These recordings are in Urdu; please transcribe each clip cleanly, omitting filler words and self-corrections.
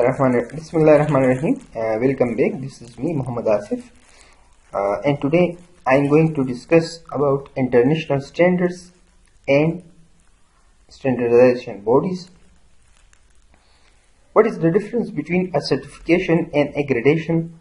Bismillahirrahmanirrahim. Welcome back. This is me, Muhammad Asif. And today I am going to discuss about international standards and standardization bodies. What is the difference between a certification and accreditation?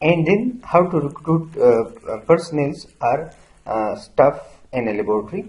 and then how to recruit personnels or staff in a laboratory.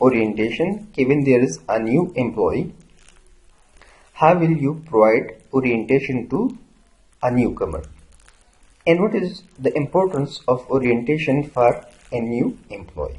orientation, when there is a new employee, how will you provide orientation to a newcomer, and what is the importance of orientation for a new employee.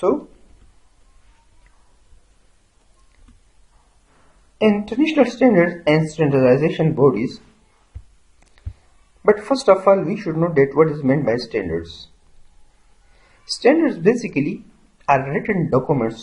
So international standards and standardization bodies. But first of all, we should know that what is meant by standards. Standards basically are written documents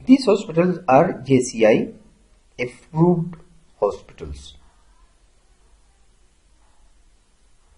these hospitals are JCI approved hospitals.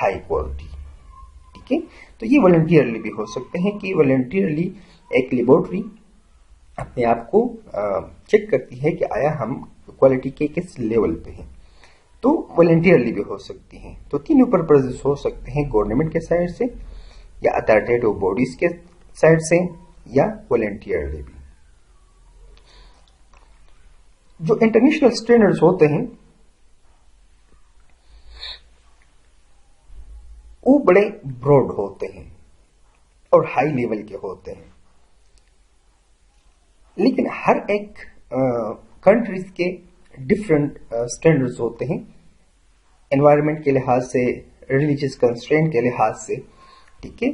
High quality. ٹھیک ہے, تو یہ والنٹیئرلی بھی ہو سکتے ہیں کہ والنٹیئرلی ایک لیبورٹری اپنے آپ کو چیک کرتی ہے کہ آیا ہم کوالٹی کے کس لیول پہ ہیں, تو والنٹیئرلی بھی ہو سکتی ہیں. تو تینوں پرپزز ہو سکتے ہیں, گورنمنٹ کے سائڈ سے یا اتھارٹیٹو باڈیز کے سائڈ سے یا والنٹیئرلی بھی. جو انٹرنیشنل اسٹینڈرڈز ہوتے ہیں وہ بڑے براڈ ہوتے ہیں اور ہائی لیول کے ہوتے ہیں, لیکن ہر ایک کنٹریز کے ڈفرنٹ اسٹینڈرڈز ہوتے ہیں, انوائرمنٹ کے لحاظ سے, ریلیجیس کنسٹرینٹ کے لحاظ سے. ٹھیک ہے,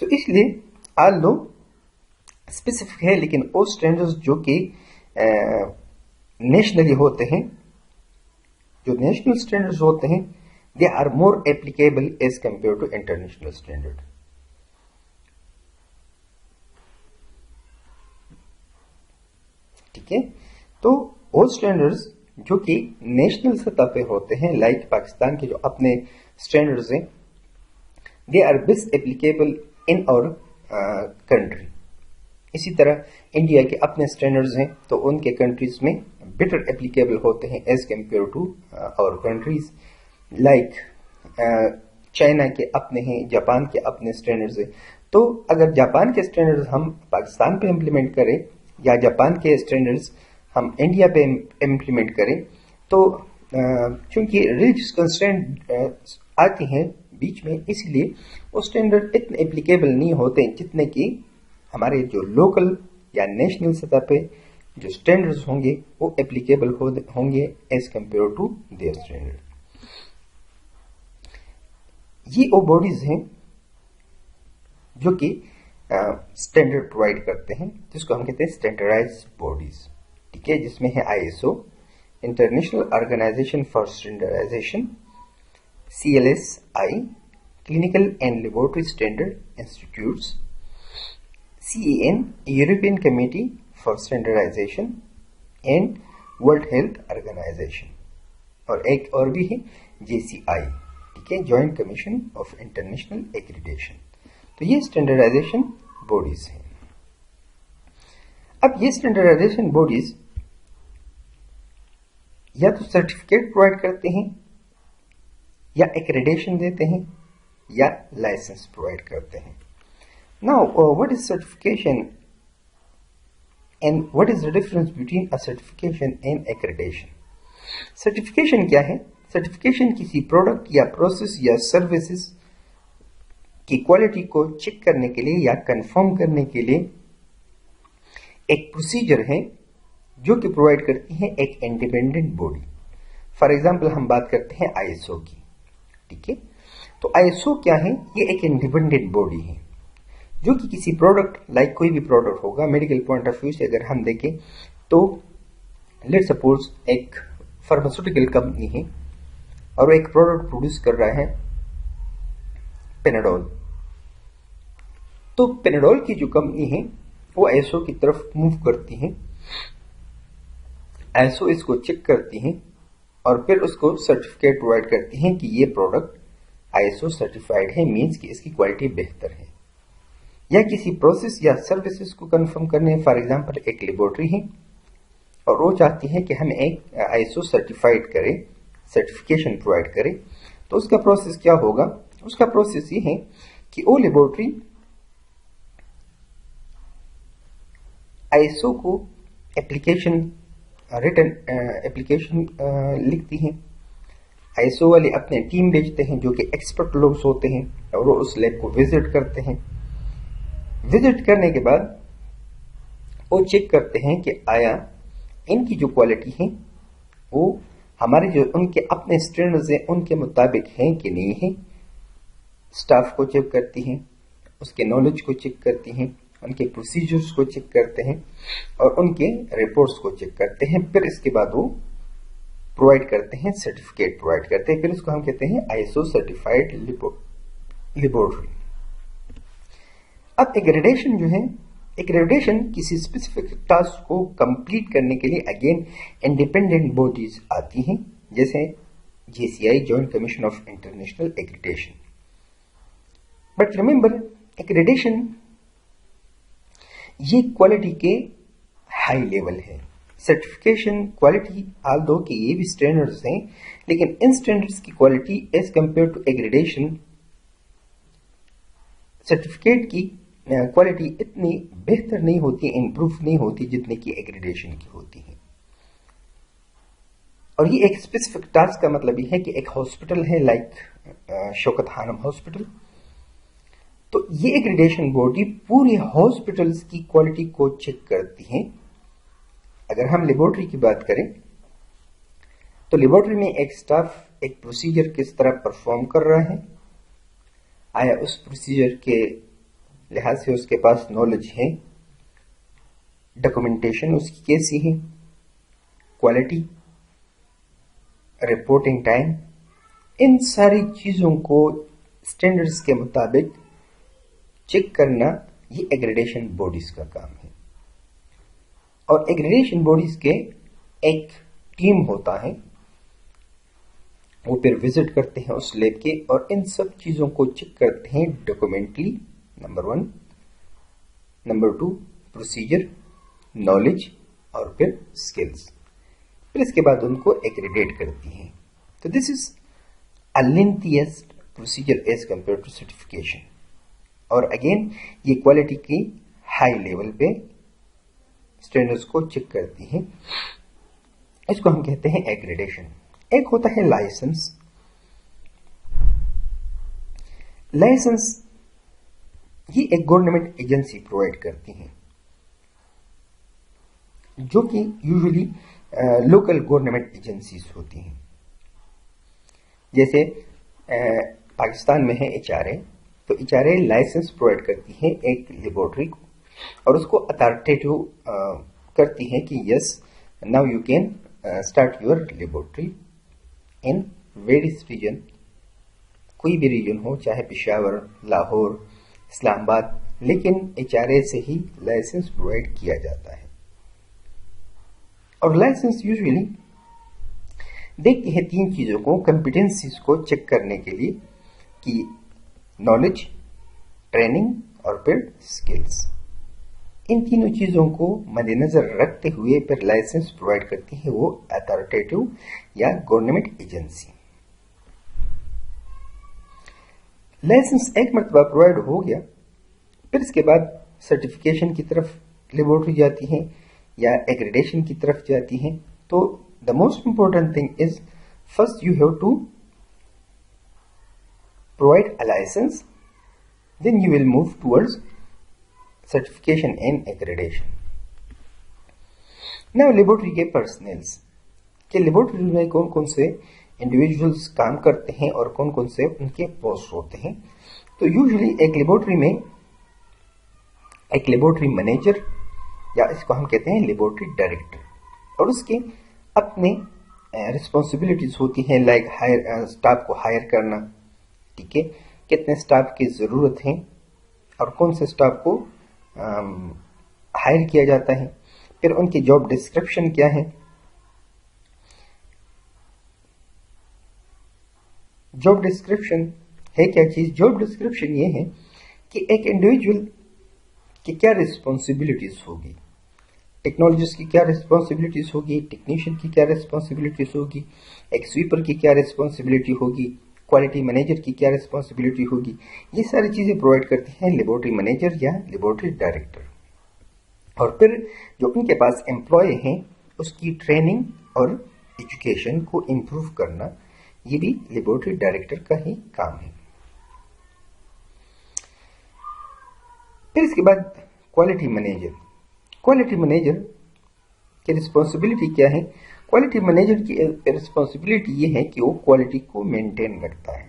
سو اس لیے آل دو اسپیسیفک ہے, لیکن وہ اسٹینڈرڈز جو کہ نیشنلی ہوتے ہیں, جو نیشنل اسٹینڈرڈز ہوتے ہیں, they are more applicable as compared to international standard. ٹھیک ہے, تو وہ اسٹینڈرڈز جو کہ نیشنل سطح پہ ہوتے ہیں, لائک پاکستان کے جو اپنے اسٹینڈرڈز ہیں, they are best applicable in our country. اسی طرح انڈیا کے اپنے اسٹینڈرڈز ہیں تو ان کے کنٹریز میں بیٹر اپلیکیبل ہوتے ہیں ایز کمپیئر ٹو اور کنٹریز لائک چائنا کے اپنے ہیں, جاپان کے اپنے اسٹینڈرڈز ہیں. تو اگر جاپان کے اسٹینڈرڈز ہم پاکستان پہ امپلیمنٹ کریں یا جاپان کے اسٹینڈرڈز ہم انڈیا پہ امپلیمنٹ کریں, تو چونکہ ریلیجیس کنسٹرینٹ آتی ہیں بیچ میں, اس لیے وہ اسٹینڈرڈ اتنے اپلیکیبل نہیں ہوتے جتنے کہ ہمارے جو لوکل یا نیشنل سطح پہ جو اسٹینڈرڈز ہوں گے وہ اپلیکیبل ہوں گے as compare to their standard. یہ وہ باڈیز ہیں جو کہ اسٹینڈرڈ پرووائڈ کرتے ہیں, جس کو ہم کہتے ہیں اسٹینڈرڈائز باڈیز. ٹھیک ہے, جس میں ہے ISO, international organization for standardization, CLSI, clinical and laboratory standard institutes, CEN, European committee for standardization, and world health organization, اور ایک اور بھی ہے JCI, ٹھیک ہے, joint commission of international accreditation. تو یہ اسٹینڈرڈائزیشن باڈیز ہیں. اب یہ اسٹینڈرڈائزیشن باڈیز یا تو سرٹیفکیٹ پرووائڈ کرتے ہیں یا ایکریڈیشن دیتے ہیں یا لائسنس پرووائڈ کرتے ہیں. Now, what is certification and what is the difference between a certification and accreditation? Certification کیا ہے؟ Certification کسی پروڈکٹ یا پروسیس یا سروسز کی کوالٹی کو چیک کرنے کے لیے یا کنفرم کرنے کے لیے ایک پروسیجر ہے جو کہ پرووائڈ کرتی ہے ایک انڈیپینڈنٹ باڈی. فار ایگزامپل ہم بات کرتے ہیں ISO کی. ٹھیک ہے, تو ISO کیا ہے؟ یہ ایک انڈیپینڈنٹ باڈی ہے جو کہ کسی پروڈکٹ, لائک کوئی بھی پروڈکٹ ہوگا, میڈیکل پوائنٹ آف ویو سے اگر ہم دیکھیں تو لیٹ سپوز ایک فارماسیوٹیکل کمپنی ہے اور وہ ایک پروڈکٹ پروڈیوس کر رہا ہے پیناڈول. تو پیناڈول کی جو کمپنی ہے وہ ISO کی طرف موو کرتی ہے, ISO اس کو چیک کرتی ہے اور پھر اس کو سرٹیفکیٹ پرووائڈ کرتی ہیں کہ یہ پروڈکٹ ISO سرٹیفائڈ ہے, مینس کہ اس کی کوالٹی بہتر ہے. یا کسی پروسیس یا سروسز کو کنفرم کرنے, فار ایگزامپل ایک لیبورٹری ہے اور وہ چاہتی ہے کہ ہم ایک ISO سرٹیفائڈ کرے, سرٹیفکیشن پرووائڈ کرے, تو اس کا پروسیس کیا ہوگا؟ اس کا پروسیس یہ ہے کہ وہ لیبورٹری ISO کو اپلیکیشن, ریٹن اپلیکیشن لکھتی ہیں. ISO والے اپنے ٹیم بھیجتے ہیں جو کہ ایکسپرٹ لوگ ہوتے ہیں اور وہ اس لیب کو وزٹ کرتے ہیں. وزٹ کرنے کے بعد وہ چیک کرتے ہیں کہ آیا ان کی جو کوالٹی ہے وہ ہمارے جو ان کے اپنے اسٹینڈرڈز ہیں ان کے مطابق ہیں کہ نہیں ہیں. اسٹاف کو چیک کرتی ہیں, اس کے نالج کو چیک کرتی ہیں, ان کے پروسیجرز کو چیک کرتے ہیں اور ان کے رپورٹس کو چیک کرتے ہیں. پھر اس کے بعد وہ پرووائڈ کرتے ہیں, سرٹیفکیٹ پرووائڈ کرتے ہیں. پھر اس کو ہم کہتے ہیں ISO سرٹیفائڈ لیبورٹری. اب ایکریڈیشن جو ہے, ایکریڈیشن کسی اسپیسیفک ٹاسک کو کمپلیٹ کرنے کے لیے اگین انڈیپینڈنٹ باڈیز آتی ہیں, جیسے JCI, Joint Commission of International Accreditation. But remember, accreditation یہ کوالٹی کے ہائی لیول ہے. سرٹیفکیشن کوالٹی آلدو کہ یہ بھی اسٹینڈرڈز ہیں، لیکن ان اسٹینڈرڈز کی quality as compare to accreditation certificate کی کوالٹی اتنی بہتر نہیں ہوتی، امپروو نہیں ہوتی جتنے کی ایگریڈیشن کی ہوتی ہے. اور یہ ایک اسپیسیفک ٹاسک کا مطلب یہ ہے کہ ایک ہاسپٹل ہے لائک شوکت خانم ہاسپٹل، تو یہ ایگریڈیشن باڈی پوری ہاسپٹلز کی کوالٹی کو چیک کرتی ہیں. اگر ہم لیبورٹری کی بات کریں تو لیبورٹری میں ایک سٹاف ایک پروسیجر کس طرح پرفارم کر رہا ہے، آیا اس پروسیجر کے لحاظ سے اس کے پاس نالج ہے، ڈاکومنٹیشن اس کی کیسی ہے، کوالٹی، رپورٹنگ ٹائم، ان ساری چیزوں کو اسٹینڈرڈز کے مطابق چیک کرنا یہ ایگریڈیشن باڈیز کا کام ہے. اور ایگریڈیشن باڈیز کے ایک ٹیم ہوتا ہے، وہ پھر وزٹ کرتے ہیں اس لیب کے اور ان سب چیزوں کو چیک کرتے ہیں ڈاکومنٹلی. نمبر 1، نمبر 2 پروسیجر، نالج اور پھر اسکلز. پھر اس کے بعد ان کو ایگریڈیٹ کرتی ہیں. تو دس از a lengthiest procedure as compared to certification. اور اگین یہ کوالٹی کی ہائی لیول پہ اسٹینڈرڈز کو چیک کرتی ہیں. اس کو ہم کہتے ہیں ایگریڈیشن. ایک ہوتا ہے لائسنس. لائسنس یہ ایک گورنمنٹ ایجنسی پرووائڈ کرتی ہیں، جو کہ یوزلی لوکل گورنمنٹ ایجنسیز ہوتی ہیں. جیسے پاکستان میں ہے HRA، تو HRA لائسنس پرووائڈ کرتی ہے ایک لیبورٹری کو اور اس کو اتھارٹیٹو کرتی ہے کہ yes now you can start your laboratory in various region. کوئی بھی ریجن ہو، چاہے پشاور، لاہور، اسلام آباد، لیکن HRA سے ہی لائسنس پرووائڈ کیا جاتا ہے. اور لائسنس یوزلی دیکھتے ہیں 3 چیزوں کو، کمپیٹنسیز کو چیک کرنے کے لیے کہ نالج، ٹریننگ اور پھر اسکلز. ان تینوں چیزوں کو مد نظر رکھتے ہوئے پھر لائسنس پرووائڈ کرتی ہے وہ اتھارٹیٹو یا گورنمنٹ ایجنسی. لائسنس ایک مرتبہ پرووائڈ ہو گیا، پھر اس کے بعد سرٹیفکیشن کی طرف لیبورٹری جاتی ہیں یا ایگریڈیشن کی طرف جاتی ہیں. تو the most important thing is first you have to provide a license, then you will move towards certification and accreditation. Now laboratory کے پرسنلز کہ لیبورٹری میں کون کون سے انڈیویجولز کام کرتے ہیں اور کون کون سے ان کے پوسٹ ہوتے ہیں. تو یوزلی ایک لیبورٹری میں ایک لیبورٹری مینیجر یا اس کو ہم کہتے ہیں لیبورٹری ڈائریکٹر، اور اس کے اپنے رسپانسبلٹیز ہوتی ہیں لائک اسٹاف کو ہائر کرنا، ٹھیک ہے، کتنے اسٹاف کی ضرورت ہے اور کون سے اسٹاف کو ہائر کیا جاتا ہے، پھر ان کی جاب ڈسکرپشن کیا ہے. جاب ڈسکرپشن ہے کیا چیز؟ جاب ڈسکرپشن یہ ہے کہ ایک انڈیویجول کی کیا ریسپانسبلٹیز ہوگی، ٹیکنالوجسٹ کی کیا ریسپانسبلٹیز ہوگی، ٹیکنیشین کی کیا ریسپانسبلٹیز ہوگی، ایک سویپر کی کیا ریسپانسبلٹی ہوگی، کوالٹی مینیجر کی کیا ریسپانسبلٹی ہوگی. یہ ساری چیزیں پرووائڈ کرتے ہیں لیبورٹری مینیجر یا لیبورٹری ڈائریکٹر. اور پھر جو ان کے پاس امپلائی ہیں اس کی ٹریننگ اور ایجوکیشن کو امپروو کرنا، یہ بھی لیبورٹری ڈائریکٹر کا ہی کام ہے. پھر اس کے بعد کوالٹی مینیجر. کوالٹی مینیجر کی رسپانسبلٹی کیا ہے؟ کوالٹی مینیجر کی رسپانسبلٹی یہ ہے کہ وہ کوالٹی کو مینٹین کرتا ہے.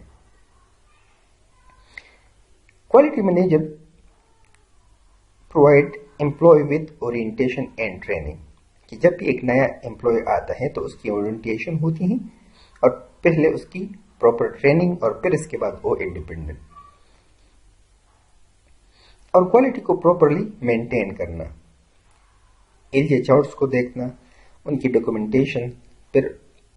Quality manager provide employee with orientation and training, کہ جب بھی ایک نیا امپلائی آتا ہے تو اس کی اورینٹیشن ہوتی ہے اور پہلے اس کی پراپر ٹریننگ اور پھر اس کے بعد وہ انڈیپینڈنٹ. اور کوالٹی کو پراپرلی مینٹین کرنا، LJ چارٹس کو دیکھنا، ان کی ڈاکومنٹیشن، پھر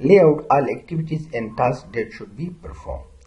lay out all activities and tasks that should be performed।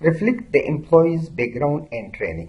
reflect the employee's background and training।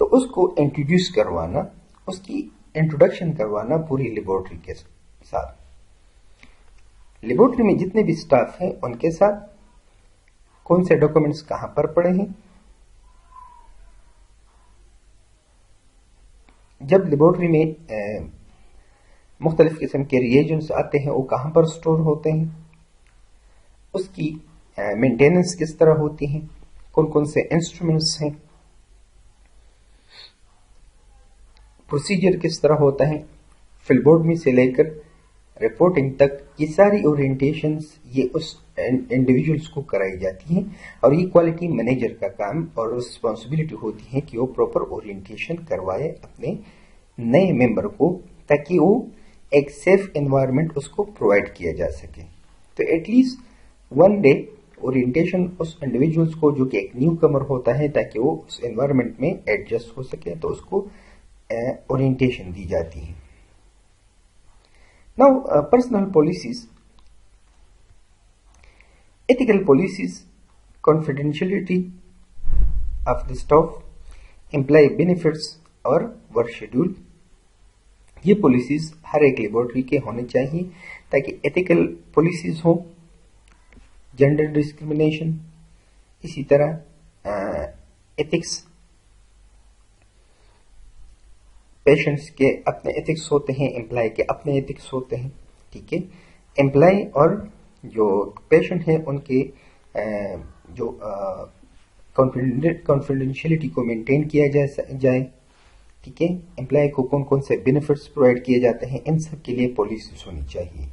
تو اس کو انٹروڈیوس کروانا، اس کی انٹروڈکشن کروانا پوری لیبورٹری کے ساتھ، لیبورٹری میں جتنے بھی سٹاف ہیں ان کے ساتھ، کون سے ڈاکومنٹس کہاں پر پڑے ہیں، جب لیبورٹری میں مختلف قسم کے ریئیجنٹس آتے ہیں وہ کہاں پر سٹور ہوتے ہیں، اس کی مینٹیننس کس طرح ہوتی ہے، کون کون سے انسٹرومنٹس ہیں، پروسیجر کس طرح ہوتا ہے، فل بورڈ میں سے لے کر رپورٹنگ تک، یہ ساری اورینٹیشنز یہ اس انڈیویجولس کو کرائی جاتی ہیں، اور یہ کوالٹی مینیجر کا کام اور رسپانسبلٹی ہوتی ہے کہ وہ پراپر اورینٹیشن کروائے اپنے نئے ممبر کو، تاکہ وہ ایک سیف انوائرمنٹ اس کو پرووائڈ کیا جا سکے۔ تو ایٹ لیسٹ 1 ڈے اورینٹیشن اس انڈیویجولس کو جو کہ ایک نیو کمر ہوتا ہے، تاکہ وہ اس انوائرمنٹ میں ایڈجسٹ ہو سکے، تو اس کو اورینٹیشن دی جاتی ہے۔ Now, personal policies, ethical policies, confidentiality of the staff, employee benefits اور ورک شیڈول، یہ پالیسیز ہر ایک لیبورٹری کے ہونے چاہیے تاکہ ایتھیکل پالیسیز ہوں، جینڈر ڈسکریمنیشن، اسی طرح ایتھکس، پیشنٹس کے اپنے ایتھکس ہوتے ہیں، امپلائی کے اپنے ایتھکس ہوتے ہیں، ٹھیک ہے، امپلائی اور جو پیشنٹ ہیں ان کے جو کانفیڈینشیلٹی کو مینٹین کیا جائے، ٹھیک ہے، امپلائی کو کون کون سے بینیفٹس پرووائڈ کیے جاتے ہیں، ان سب کے لیے پالیسیز ہونی چاہیے۔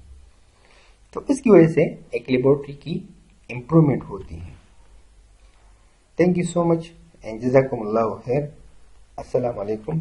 تو اس کی وجہ سے ایک لیبورٹری کی امپروومنٹ ہوتی ہے۔ Thank you so much and جزاکم اللہ خیر۔ السلام علیکم۔